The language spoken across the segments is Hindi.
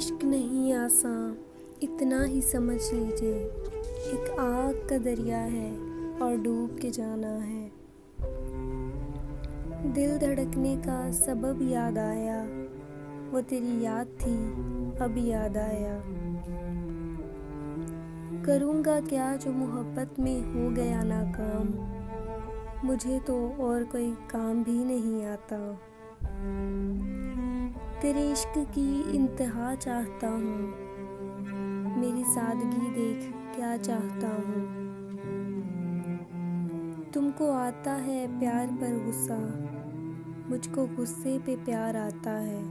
इश्क नहीं आसान, इतना ही समझ लीजिए। एक आग का दरिया है और डूब के जाना है। दिल धड़कने का सबब याद आया, वो तेरी याद थी अब याद आया। करूँगा क्या जो मोहब्बत में हो गया नाकाम, मुझे तो और कोई काम भी नहीं आता। तेरे इश्क की इंतहा चाहता हूँ, मेरी सादगी देख क्या चाहता हूँ। तुमको आता है प्यार पर गुस्सा, मुझको गुस्से पे प्यार आता है।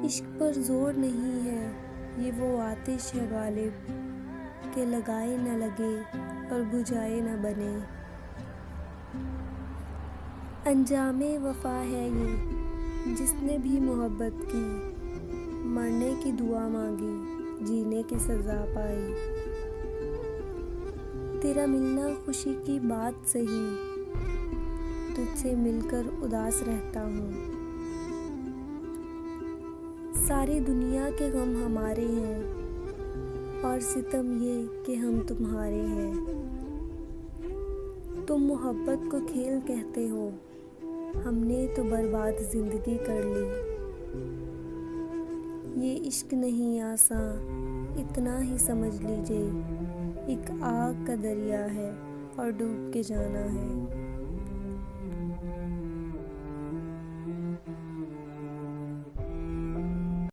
इश्क पर जोर नहीं है, ये वो आतिश है गालिब, के लगाए न लगे और बुझाए न बने। अंजामे वफा है ये, जिसने भी मोहब्बत की, मरने की दुआ मांगी, जीने की सज़ा पाई। तेरा मिलना खुशी की बात सही, तुझसे मिलकर उदास रहता हूँ। सारी दुनिया के गम हमारे हैं और सितम ये कि हम तुम्हारे हैं। तुम मोहब्बत को खेल कहते हो, हमने तो बर्बाद ज़िंदगी कर ली। ये इश्क नहीं आसान, इतना ही समझ लीजिए। एक आग का दरिया है और डूब के जाना है।